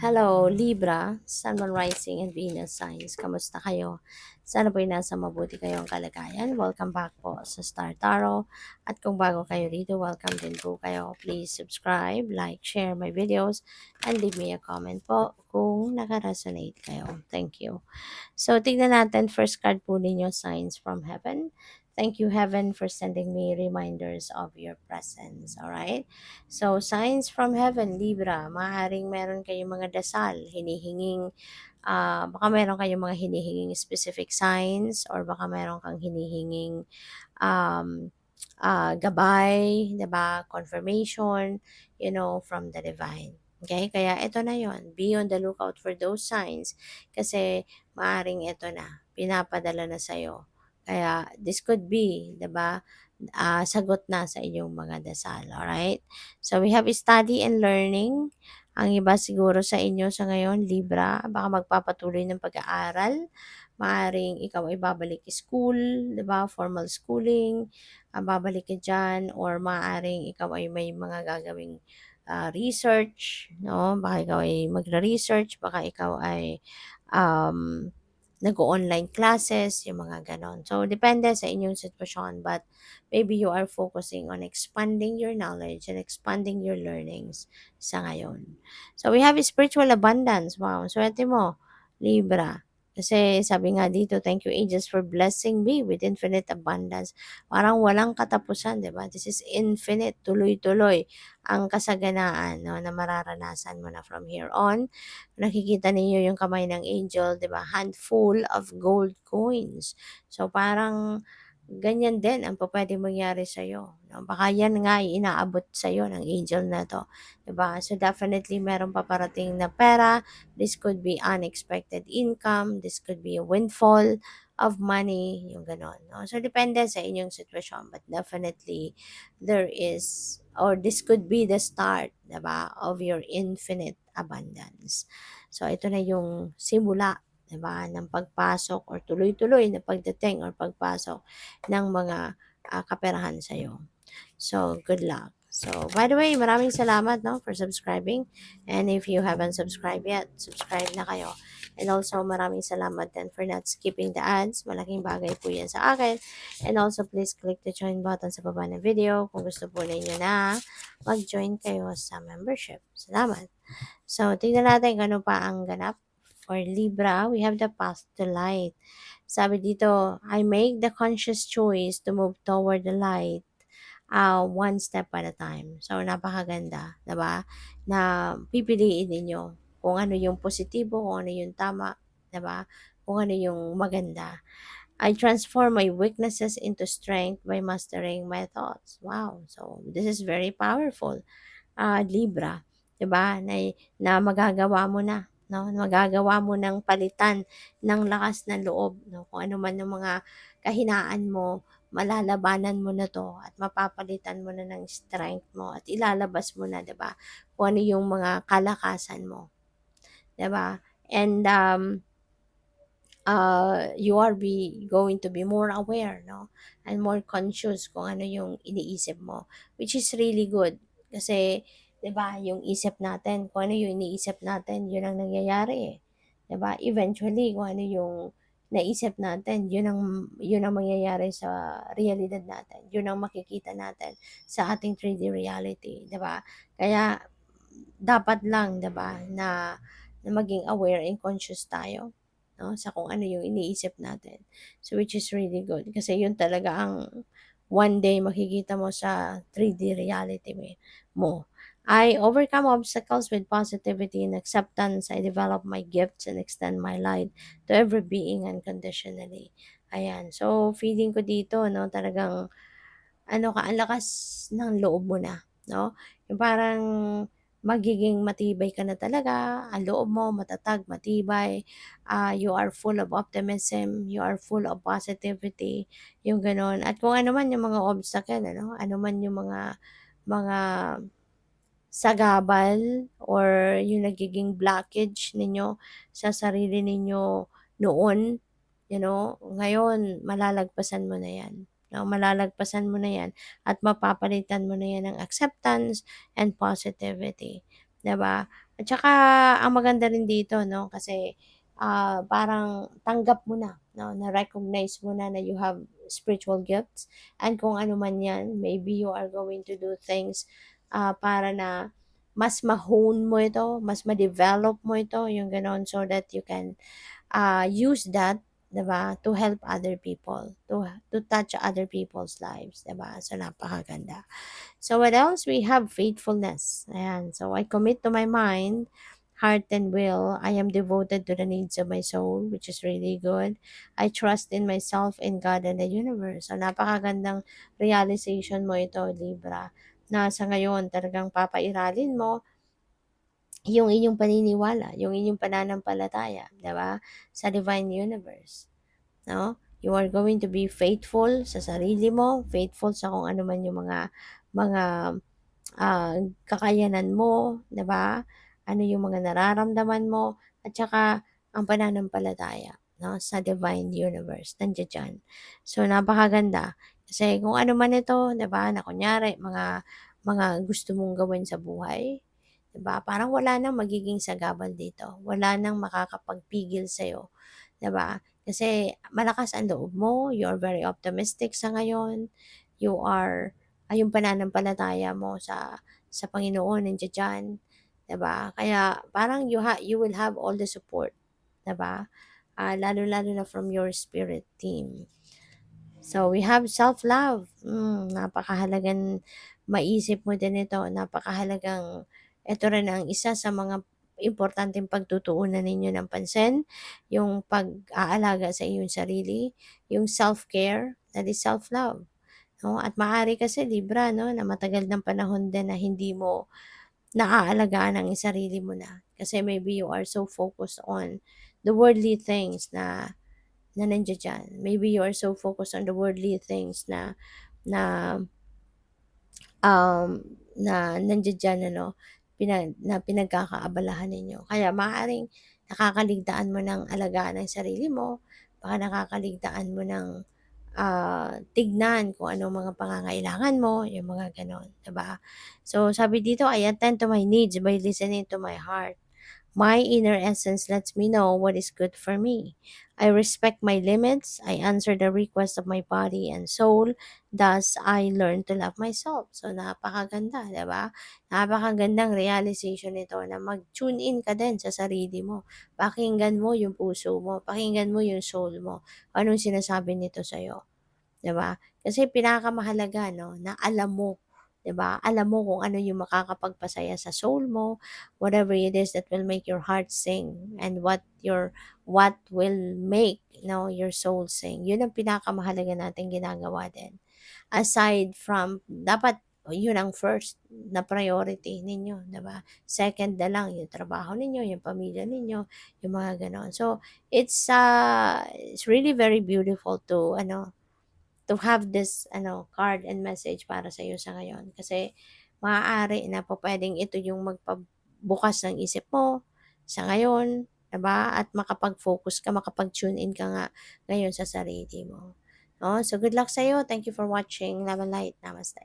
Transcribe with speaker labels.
Speaker 1: Hello, Libra, Sun, Moon, Rising, and Venus signs. Kamusta kayo? Sana po'y nasa mabuti kayong kalagayan. Welcome back po sa Star Tarot. At kung bago kayo rito, welcome din po kayo. Please subscribe, like, share my videos, and leave me a comment po kung naka-resonate kayo. Thank you. So, tignan natin, first card po ninyo, signs from heaven. Thank you, heaven, for sending me reminders of your presence. Alright? So, signs from heaven, Libra. Maaaring meron kayong mga dasal, hinihinging, baka meron kayong mga hinihinging specific signs, or baka meron kang hinihinging um, gabay, diba? Confirmation, from the divine. Okay? Kaya ito na yon. Be on the lookout for those signs kasi maaring ito na. Pinapadala na sa'yo. Kaya this could be, 'di ba? Sagot na sa inyong mga dasal, alright? So we have study and learning. Ang iba siguro sa inyo sa ngayon, Libra, baka magpapatuloy ng pag-aaral. Maaring ikaw ay babalik school, 'di ba? Formal schooling, babalik ka diyan, or maaring ikaw ay may mga gagawing research, no? Baka ikaw ay magre-research, baka ikaw ay um, nag-online classes, yung mga ganon. So, depende sa inyong sitwasyon, but maybe you are focusing on expanding your knowledge and expanding your learnings sa ngayon. So, we have spiritual abundance. Wow, swerte mo, Libra. Kasi sabi nga dito, thank you angels for blessing me with infinite abundance. Parang walang katapusan, di ba? This is infinite, tuloy-tuloy ang kasaganaan, no, na mararanasan mo na from here on. Nakikita ninyo yung kamay ng angel, 'di ba? Handful of gold coins. So parang ganyan din ang pupuwedeng mangyari sa'yo, 'no? Baka yan nga ay inaabot sa'yo ng angel na 'to, 'di ba? So definitely meron paparating na pera. This could be unexpected income, this could be a windfall of money, yung gano'n, 'no? So depende sa inyong sitwasyon, but definitely there is, or this could be the start, 'di ba, of your infinite abundance. So ito na yung simula, 'di ba, ng pagpasok or tuloy-tuloy na pagdating or pagpasok ng mga kaperahan sa'yo. So, good luck. So, by the way, maraming salamat, no, for subscribing. And if you haven't subscribed yet, subscribe na kayo. And also, maraming salamat din for not skipping the ads. Malaking bagay po yan sa akin. And also, please click the join button sa baba ng video kung gusto po ninyo na mag-join kayo sa membership. Salamat. So, tingnan natin kung ano pa ang ganap. For Libra, we have the path to light. Sabi dito, I make the conscious choice to move toward the light, one step at a time. So, napakaganda, 'di ba? Na pipiliin ninyo kung ano yung positibo, kung ano yung tama, 'di ba? Kung ano yung maganda. I transform my weaknesses into strength by mastering my thoughts. Wow. So, this is very powerful, Libra, 'di ba? Na magagawa mo na, no? Magagawa mo ng palitan ng lakas ng loob, no? Kung ano man yung mga kahinaan mo, malalabanan mo na 'to at mapapalitan mo na ng strength mo at ilalabas mo na, 'di ba? Kung ano yung mga kalakasan mo, 'di ba? And you are going to be more aware, no? And more conscious kung ano yung iniisip mo, which is really good. Kasi, 'di ba, yung isip natin, kung ano yung iniisip natin, yun ang nangyayari, eh. 'Di ba? Eventually, kung ano yung naisip natin, yun ang mangyayari sa realidad natin. Yun ang makikita natin sa ating 3D reality, 'di ba? Kaya dapat lang, 'di ba, na maging aware and conscious tayo, no, sa kung ano yung iniisip natin. So, which is really good kasi yun talaga ang one day makikita mo sa 3D reality mo. I overcome obstacles with positivity and acceptance. I develop my gifts and extend my light to every being unconditionally. Ayan. So, feeling ko dito, no, talagang ano ka, ang lakas ng loob mo na, no? Yung parang magiging matibay ka na talaga, ang loob mo matatag, matibay, you are full of optimism, you are full of positivity, yung gano'n. At kung ano man yung mga obstacle, ano, ano man yung mga sagabal or yung nagiging blockage ninyo sa sarili ninyo noon, ngayon malalagpasan mo na 'yan, 'no? Malalagpasan mo na 'yan at mapapalitan mo na 'yan ng acceptance and positivity, 'di ba? At saka ang maganda rin dito 'no, kasi, parang tanggap mo na 'no, na-recognize mo na you have spiritual gifts and kung ano man 'yan, maybe you are going to do things, para na mas ma-hone mo ito, mas ma-develop mo ito, yung gano'n, so that you can use that, 'di ba, to help other people, to touch other people's lives, 'di ba? So, napakaganda. So, what else? We have faithfulness. Ayan. So, I commit to my mind, heart, and will. I am devoted to the needs of my soul, which is really good. I trust in myself, in God, and the universe. So, napakagandang realization mo ito, Libra, na sa ngayon talagang papairalin mo yung inyong paniniwala, yung inyong pananampalataya, 'di ba? Sa divine universe, no? You are going to be faithful sa sarili mo, faithful sa kung ano man yung mga kakayanan mo, 'di ba? Ano yung mga nararamdaman mo at saka ang pananampalataya, no, sa divine universe nandiya diyan. So napakaganda kasi kung ano man ito, 'di ba, na kunyari mga gusto mong gawin sa buhay, 'di ba? Parang wala nang magiging sagabal dito. Wala nang makakapagpigil sa 'di ba? Kasi malakas ang loob mo, you are very optimistic sa ngayon. You are yung pananampalataya mo sa Panginoon nandiya diyan, 'di ba? Kaya parang you will have all the support, 'di ba? Lalo-lalo na from your spirit team. So, we have self-love. Napakahalagang maisip mo din ito. Napakahalagang ito rin ang isa sa mga importanteng pagtutuunan ninyo ng pansin, yung pag-aalaga sa iyong sarili, yung self-care, that is self-love. No? At maaari kasi Libra, no, na matagal ng panahon din na hindi mo naaalagaan ang sarili mo na. Kasi maybe you are so focused on the worldly things na nandiya diyan. Maybe you are so focused on the worldly things na na nandiya diyan ano, na pinagkakaabalahan ninyo. Kaya maaaring nakakaligtaan mo ng alagaan ang sarili mo, baka nakakaligtaan mo ng, tignan kung anong mga pangangailangan mo, yung mga gano'n, 'di ba? So, sabi dito, "I attend to my needs by listening to my heart. My inner essence lets me know what is good for me. I respect my limits. I answer the requests of my body and soul. Thus, I learn to love myself." So, napakaganda, di ba? Napakagandang realization nito na mag-tune in ka din sa sarili mo. Pakinggan mo yung puso mo. Pakinggan mo yung soul mo. Anong sinasabi nito sa'yo. 'Di ba? Kasi pinakamahalaga 'no, na alam mo, 'di ba? Alam mo kung ano yung makakapagpasaya sa soul mo, whatever it is that will make your heart sing and what will make, your soul sing. Yun ang pinakamahalaga nating ginagawa din. Aside from dapat yun ang first na priority ninyo, 'di ba? Second na lang yung trabaho ninyo, yung pamilya ninyo, yung mga gano'n. So, it's really very beautiful to have this card and message para sa iyo sa ngayon. Kasi maaari na pupuwedeng ito yung magpabukas ng isip mo sa ngayon, 'di ba? At makapag-focus ka, makapag-tune in ka nga ngayon sa sarili mo. Oh, so good luck sa iyo. Thank you for watching. Love and light. Namaste.